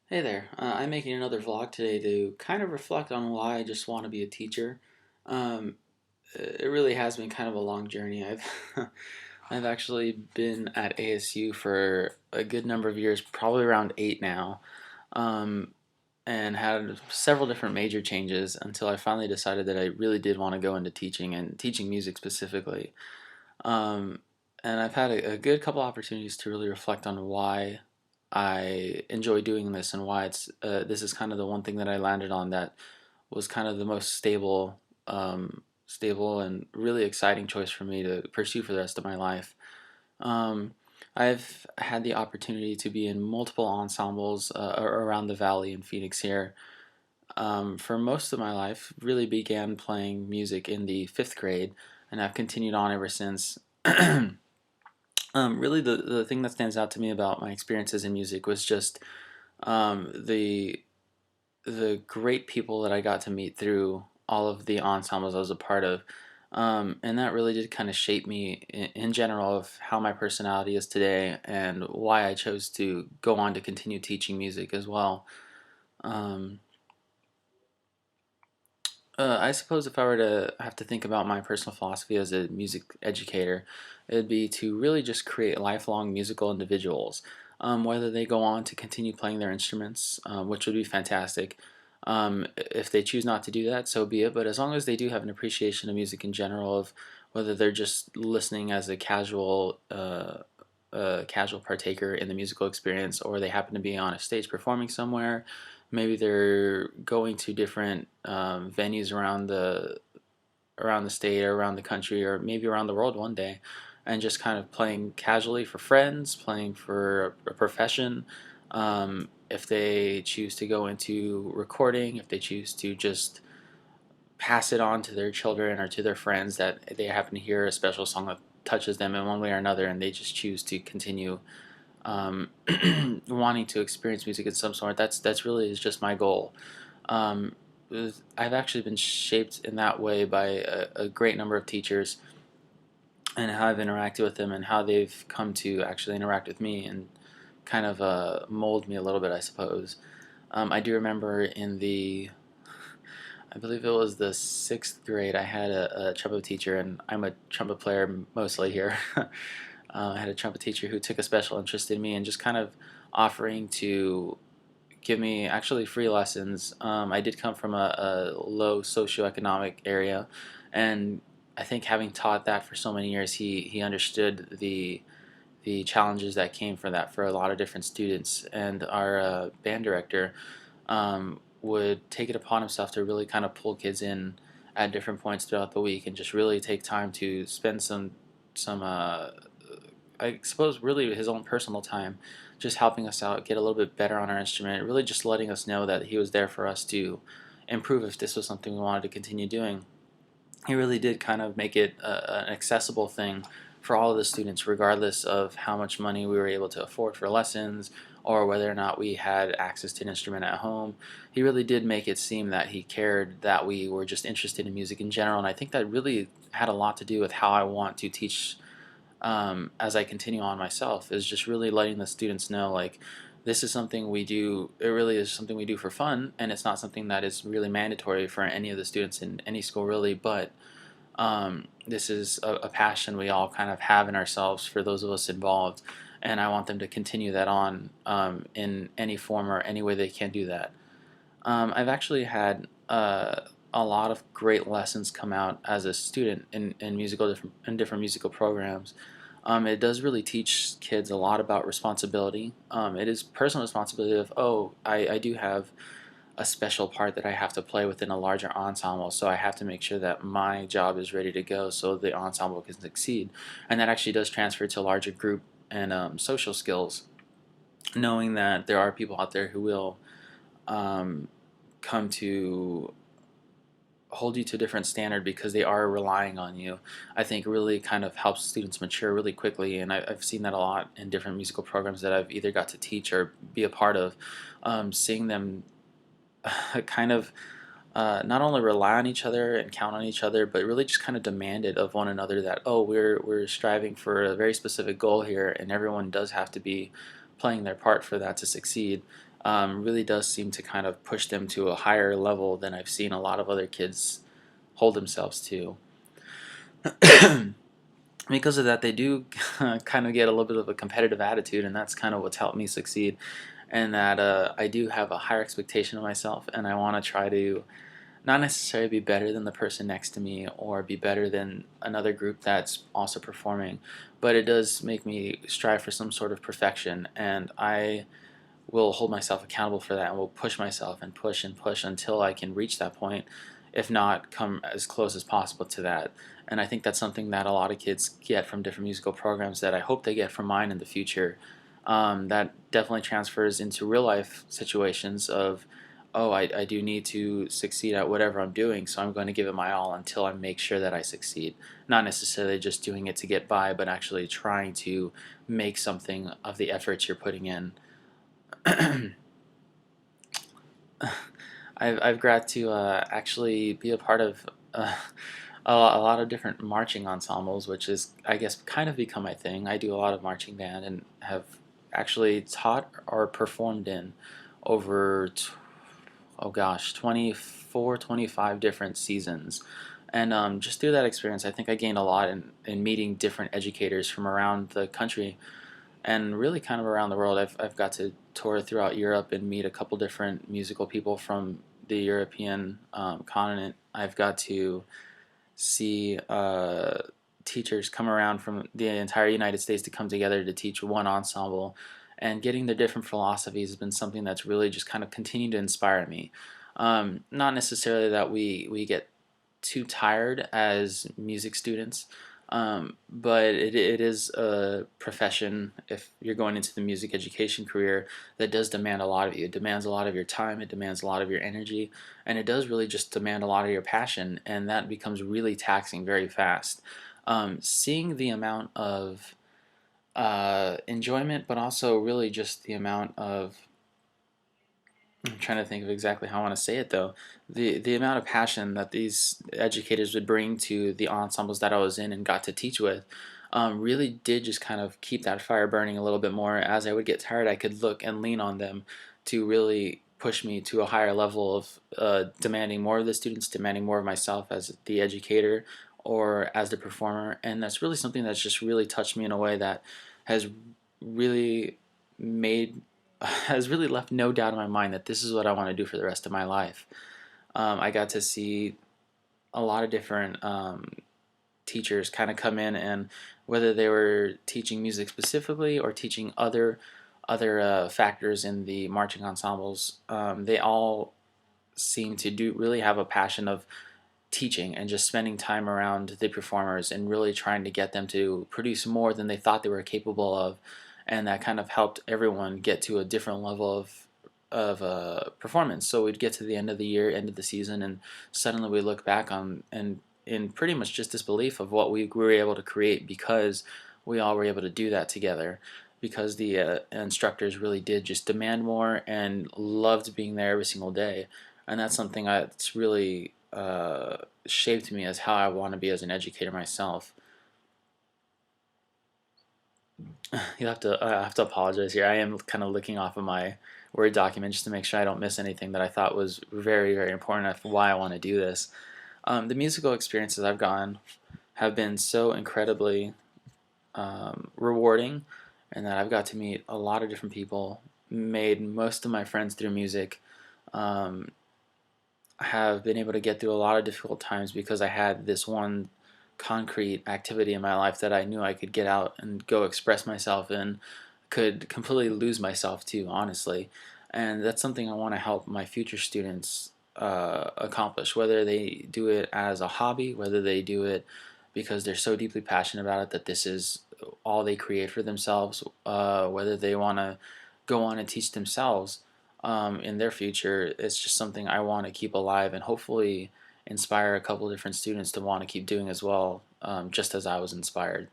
Hey there, I'm making another vlog today to kind of reflect on why I just want to be a teacher. Um, it really has been kind of a long journey. I've actually been at ASU for a good number of years, probably around 8 now, um, and had several different major changes until I finally decided that I really did want to go into teaching and teaching music specifically. Um, and I've had a good couple opportunities to really reflect on why I enjoy doing this and why this is kind of the one thing that I landed on that was kind of the most stable and really exciting choice for me to pursue for the rest of my life. Um, I've had the opportunity to be in multiple ensembles around the valley in Phoenix here. For most of my life, really began playing music in the fifth grade, and I've continued on ever since. Really, the thing that stands out to me about my experiences in music was just the great people that I got to meet through all of the ensembles I was a part of. And that really did kind of shape me in general of how my personality is today and why I chose to go on to continue teaching music as well. Um, I suppose if I were to have to think about my personal philosophy as a music educator, it'd be to really just create lifelong musical individuals. Whether they go on to continue playing their instruments, which would be fantastic. If they choose not to do that, so be it. But as long as they do have an appreciation of music in general, of whether they're just listening as a casual partaker in the musical experience, or they happen to be on a stage performing somewhere. Maybe they're going to different venues around the state or around the country or maybe around the world one day, and just kind of playing casually for friends, playing for a profession. If they choose to go into recording, if they choose to just pass it on to their children or to their friends that they happen to hear a special song that touches them in one way or another, and they just choose to continue um, wanting to experience music in some sort. That's really is just my goal. Um, I've actually been shaped in that way by a great number of teachers and how I've interacted with them and how they've come to actually interact with me and kind of mold me a little bit, I suppose. I do remember I believe it was the sixth grade, I had a trumpet teacher, and I'm a trumpet player mostly here. I had a trumpet teacher who took a special interest in me and just kind of offering to give me actually free lessons. I did come from a low socioeconomic area, and I think having taught that for so many years, he understood the challenges that came for that for a lot of different students. And our band director would take it upon himself to really kind of pull kids in at different points throughout the week and just really take time to spend some I suppose really his own personal time just helping us out get a little bit better on our instrument, really just letting us know that he was there for us to improve if this was something we wanted to continue doing. He really did kind of make it an accessible thing for all of the students, regardless of how much money we were able to afford for lessons or whether or not we had access to an instrument at home. He really did make it seem that he cared that we were just interested in music in general, and I think that really had a lot to do with how I want to teach as I continue on myself, is just really letting the students know, like, this is something we do. It really is something we do for fun, and it's not something that is really mandatory for any of the students in any school, really. But this is a passion we all kind of have in ourselves for those of us involved, and I want them to continue that on in any form or any way they can do that. I've actually had a lot of great lessons come out as a student in different musical programs. It does really teach kids a lot about responsibility. It is personal responsibility of, oh, I do have a special part that I have to play within a larger ensemble, so I have to make sure that my job is ready to go so the ensemble can succeed. And that actually does transfer to larger group and social skills, knowing that there are people out there who will um, come to hold you to a different standard because they are relying on you, I think really kind of helps students mature really quickly. And I've seen that a lot in different musical programs that I've either got to teach or be a part of, seeing them kind of not only rely on each other and count on each other, but really just kind of demand it of one another that, oh, we're striving for a very specific goal here, and everyone does have to be playing their part for that to succeed. really does seem to kind of push them to a higher level than I've seen a lot of other kids hold themselves to. Because of that, they do kind of get a little bit of a competitive attitude, and that's kind of what's helped me succeed. And that I do have a higher expectation of myself, and I want to try to not necessarily be better than the person next to me or be better than another group that's also performing, but it does make me strive for some sort of perfection, and I will hold myself accountable for that and will push myself and push until I can reach that point, if not come as close as possible to that. And I think that's something that a lot of kids get from different musical programs that I hope they get from mine in the future. That definitely transfers into real life situations of, oh, I do need to succeed at whatever I'm doing, so I'm going to give it my all until I make sure that I succeed. Not necessarily just doing it to get by, but actually trying to make something of the efforts you're putting in. I've got to actually be a part of a lot of different marching ensembles, which is, I guess, kind of become my thing. I do a lot of marching band and have actually taught or performed in over, oh gosh, 24, 25 different seasons. And just through that experience, I think I gained a lot in meeting different educators from around the country and really kind of around the world. I've got to tour throughout Europe and meet a couple different musical people from the European continent. I've got to see teachers come around from the entire United States to come together to teach one ensemble. And getting the different philosophies has been something that's really just kind of continued to inspire me. Not necessarily that we get too tired as music students, but it is a profession, if you're going into the music education career, that does demand a lot of you. It demands a lot of your time, it demands a lot of your energy, and it does really just demand a lot of your passion, and that becomes really taxing very fast. Seeing the amount of enjoyment, but also really just the amount of, I'm trying to think of exactly how I want to say it though. The amount of passion that these educators would bring to the ensembles that I was in and got to teach with really did just kind of keep that fire burning a little bit more. As I would get tired, I could look and lean on them to really push me to a higher level of demanding more of the students, demanding more of myself as the educator or as the performer. And that's really something that's just really touched me in a way that has really made has really left no doubt in my mind that this is what I want to do for the rest of my life. I got to see a lot of different teachers kind of come in, and whether they were teaching music specifically or teaching other factors in the marching ensembles, they all seem to do really have a passion of teaching and just spending time around the performers and really trying to get them to produce more than they thought they were capable of, and that kind of helped everyone get to a different level of performance. So we'd get to the end of the year, end of the season, and suddenly we look back on and in pretty much just disbelief of what we were able to create because we all were able to do that together. Because the instructors really did just demand more and loved being there every single day, and that's something that's really shaped me as how I want to be as an educator myself. I have to apologize here. I am kind of looking off of my Word document just to make sure I don't miss anything that I thought was very, very important of why I want to do this. The musical experiences I've gone have been so incredibly rewarding, and that I've got to meet a lot of different people, made most of my friends through music, um, have been able to get through a lot of difficult times because I had this one concrete activity in my life that I knew I could get out and go express myself in, could completely lose myself to, honestly. And that's something I want to help my future students accomplish, whether they do it as a hobby, whether they do it because they're so deeply passionate about it that this is all they create for themselves, whether they want to go on and teach themselves in their future. It's just something I want to keep alive and hopefully inspire a couple different students to want to keep doing as well, just as I was inspired.